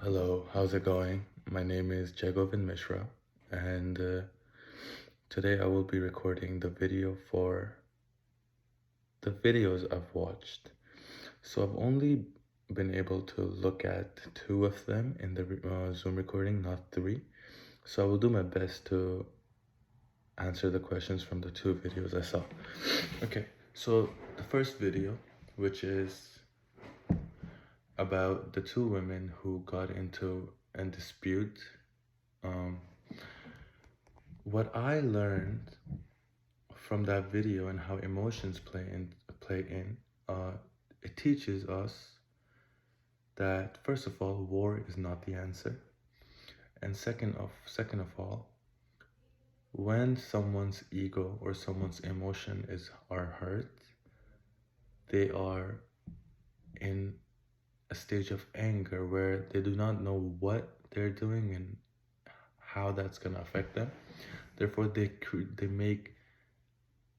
Hello, how's it going? My name is Jagovin Mishra, and today I will be recording the video for the videos I've watched. So I've only been able to look at two of them in the Zoom recording, not three. So I will do my best to answer the questions from the two videos I saw. Okay, so the first video, which is about the two women who got into a dispute. Um, what I learned from that video and how emotions play in, it teaches us that first of all, war is not the answer, and second of all, when someone's ego or someone's emotion are hurt, they are in a stage of anger where they do not know what they're doing and how that's gonna affect them. Therefore, they make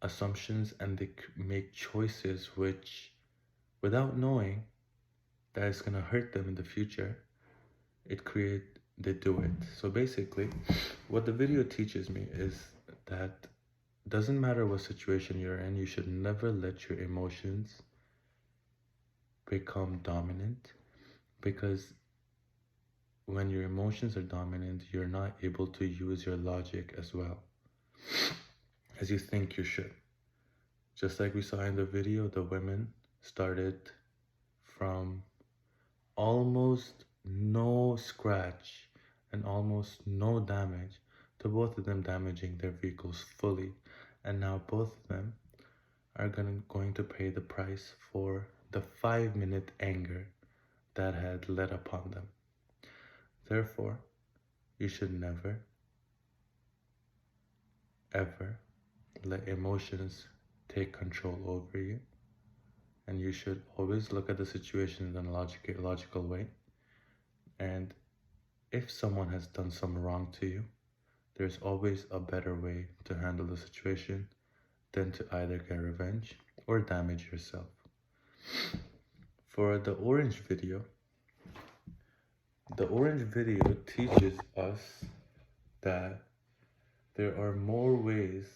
assumptions and they make choices which, without knowing that it's gonna hurt them in the future, they do it. So basically, what the video teaches me is that doesn't matter what situation you're in, you should never let your emotions become dominant, because when your emotions are dominant, you're not able to use your logic as well as you think you should. Just like we saw in the video, the women started from almost no scratch and almost no damage to both of them damaging their vehicles fully. And now both of them are going to pay the price for the 5-minute anger that had led upon them. Therefore, you should never, ever let emotions take control over you. And you should always look at the situation in a logical way. And if someone has done some wrong to you, there's always a better way to handle the situation than to either get revenge or damage yourself. For the orange video teaches us that there are more ways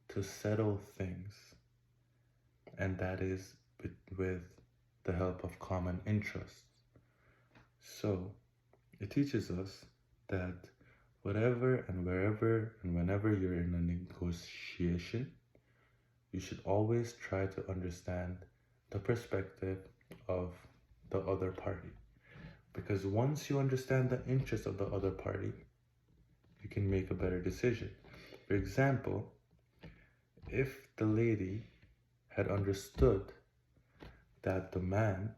to settle things, and that is with the help of common interests. So it teaches us that whatever and wherever and whenever you're in a negotiation, you should always try to understand the perspective of the other party. Because once you understand the interest of the other party, you can make a better decision. For example, if the lady had understood that the man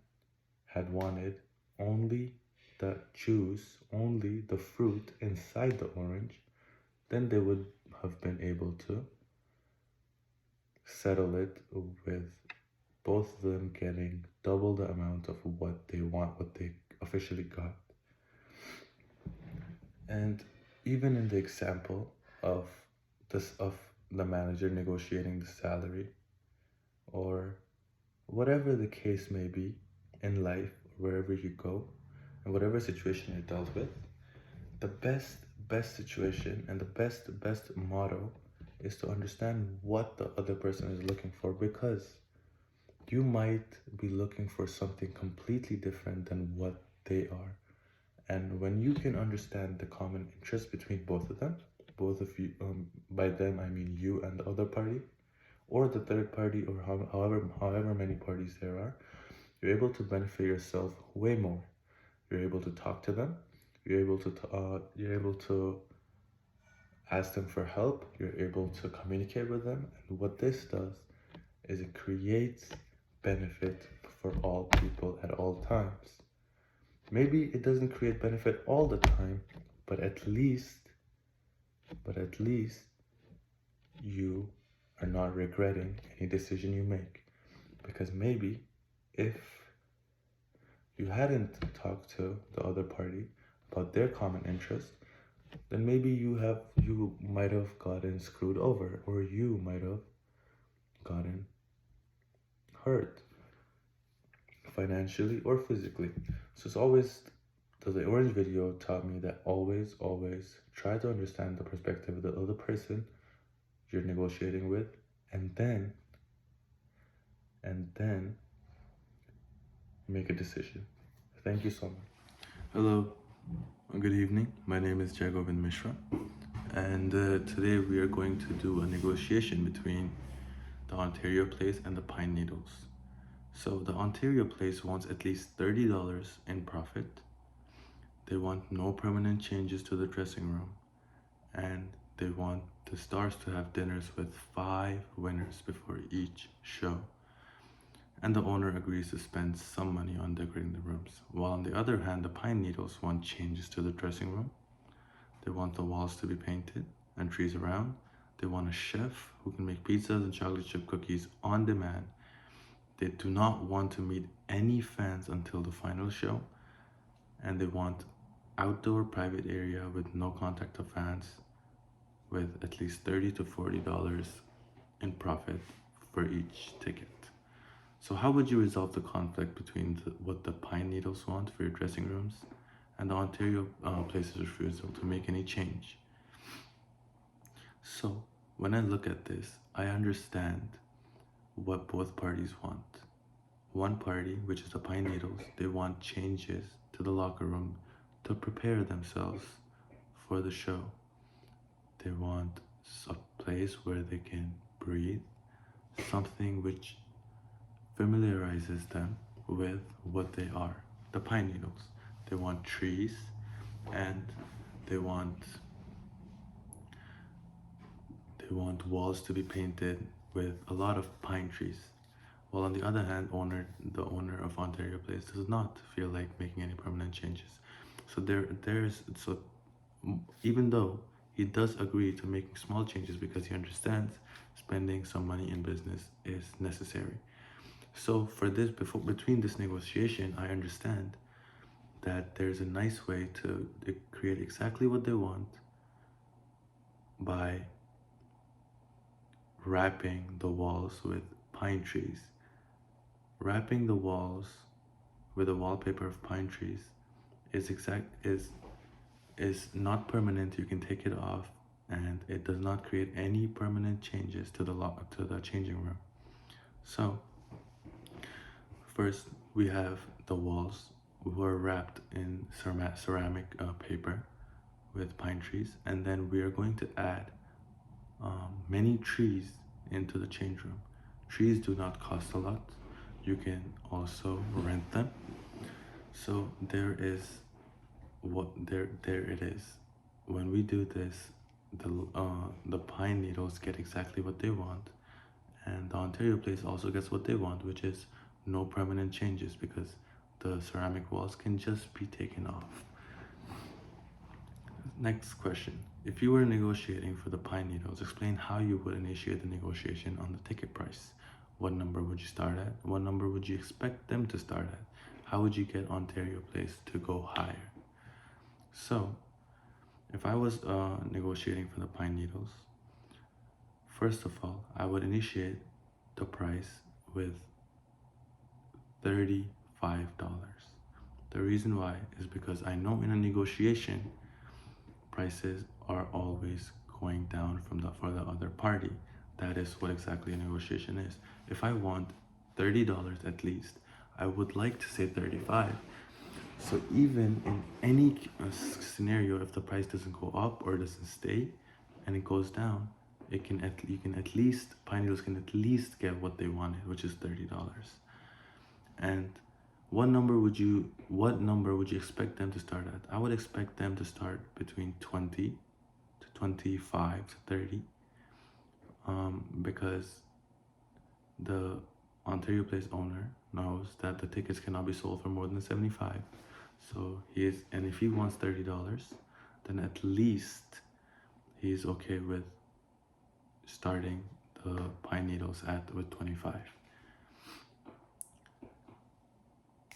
had wanted only the juice, only the fruit inside the orange, then they would have been able to settle it with both of them getting double the amount of what they want, what they officially got. And even in the example of the manager negotiating the salary, or whatever the case may be in life, wherever you go, and whatever situation you're dealt with, the best situation and the best motto is to understand what the other person is looking for, because you might be looking for something completely different than what they are. And when you can understand the common interest between both of them, both of you, by them I mean you and the other party, or the third party, or however many parties there are, you're able to benefit yourself way more. You're able to talk to them. You're able to ask them for help. You're able to communicate with them. And what this does is it creates benefit for all people at all times. Maybe it doesn't create benefit all the time, but at least you are not regretting any decision you make. Because maybe if you hadn't talked to the other party about their common interest, then maybe you might have gotten screwed over, or you might have gotten hurt financially or physically. So it's always So the orange video taught me that always, always try to understand the perspective of the other person you're negotiating with, and then make a decision. Thank you so much. Hello, good evening. My name is Jagovind Mishra, and today we are going to do a negotiation between the Ontario Place and the Pine Needles. So the Ontario Place wants at least $30 in profit. They want no permanent changes to the dressing room, and they want the stars to have dinners with 5 winners before each show. And the owner agrees to spend some money on decorating the rooms. While on the other hand, the Pine Needles want changes to the dressing room. They want the walls to be painted and trees around. They want a chef who can make pizzas and chocolate chip cookies on demand. They do not want to meet any fans until the final show. And they want outdoor private area with no contact of fans, with at least $30 to $40 in profit for each ticket. So how would you resolve the conflict between what the Pine Needles want for your dressing rooms and the Ontario Place's refusal to make any change? So when I look at this, I understand what both parties want. One party, which is the Pine Needles, they want changes to the locker room to prepare themselves for the show. They want a place where they can breathe, something which familiarizes them with what they are, the Pine Needles. They want trees, and they want walls to be painted with a lot of pine trees. While on the other hand, the owner of Ontario Place does not feel like making any permanent changes. So even though he does agree to making small changes because he understands spending some money in business is necessary. So between this negotiation, I understand that there's a nice way to create exactly what they want by wrapping the walls with pine trees. Wrapping the walls with a wallpaper of pine trees is not permanent. You can take it off, and it does not create any permanent changes to the changing room. So first, we have the walls who are wrapped in ceramic paper with pine trees, and then we are going to add many trees into the change room. Trees do not cost a lot. You can also rent them. So there it is. When we do this, the Pine Needles get exactly what they want, and the Ontario Place also gets what they want, which is no permanent changes, because the ceramic walls can just be taken off. Next question. If you were negotiating for the Pine Needles, explain how you would initiate the negotiation on the ticket price. What number would you start at? What number would you expect them to start at? How would you get Ontario Place to go higher? So, if I was negotiating for the Pine Needles, first of all, I would initiate the price with $35. The reason why is because I know in a negotiation, prices are always going down for the other party. That is what exactly a negotiation is. If I want $30 at least, I would like to say 35. So even in any scenario, if the price doesn't go up or doesn't stay and it goes down, Pine Needles can at least get what they wanted, which is $30. And what number would you expect them to start at? I would expect them to start between 20 to 25 to 30, because the Ontario Place owner knows that the tickets cannot be sold for more than 75. So if he wants $30, then at least he's okay with starting the Pine Needles with 25.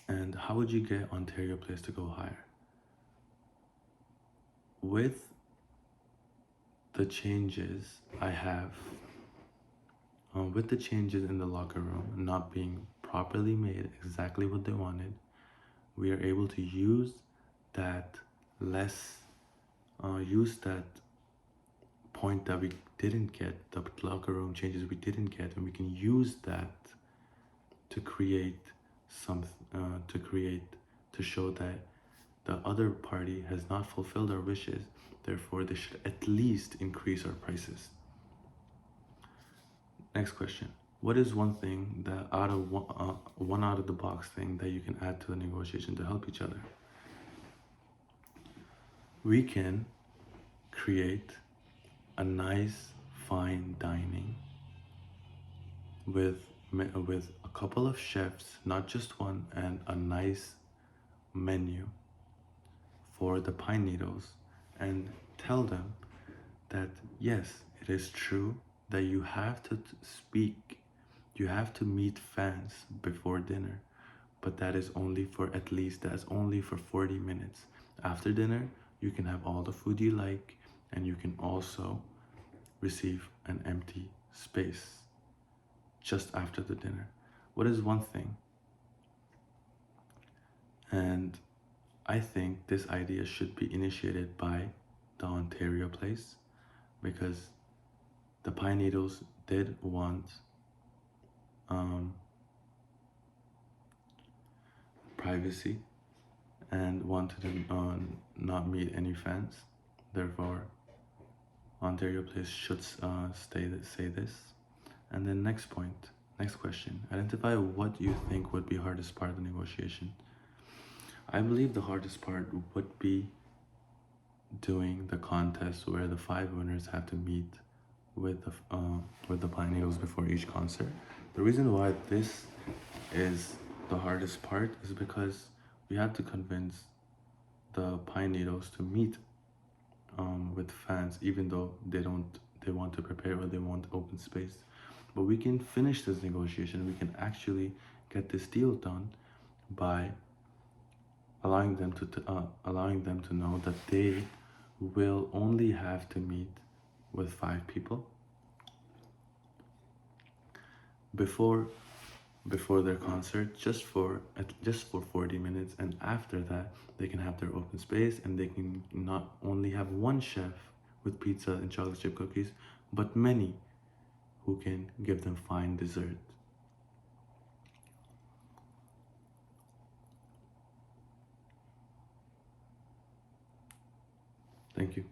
And how would you get Ontario Place to go higher? With the changes I have, with the changes in the locker room not being properly made exactly what they wanted, we are able to use that use that point that we didn't get, the locker room changes we didn't get, and we can use that to create some to show that the other party has not fulfilled our wishes, therefore they should at least increase our prices. Next question. What is one thing that one out of the box thing that you can add to the negotiation to help each other? We can create a nice fine dining with a couple of chefs, not just one, and a nice menu for the Pine Needles, and tell them that yes, it is true that you have to speak, you have to meet fans before dinner, but that's only for 40 minutes. After dinner, you can have all the food you like, and you can also receive an empty space just after the dinner. What is one thing? And I think this idea should be initiated by the Ontario Place, because the Pine Needles did want privacy and wanted to not meet any fans. Therefore, Ontario Place should say this. And then next question. Identify what you think would be hardest part of the negotiation. I believe the hardest part would be doing the contest where the 5 winners have to meet with the Pine Needles before each concert. The reason why this is the hardest part is because we have to convince the Pine Needles to meet with fans, even though they want to prepare or they want open space. But we can finish this negotiation. We can actually get this deal done by allowing them to know that they will only have to meet with 5 people before their concert, just for 40 minutes, and after that they can have their open space, and they can not only have one chef with pizza and chocolate chip cookies, but many who can give them fine dessert. Thank you.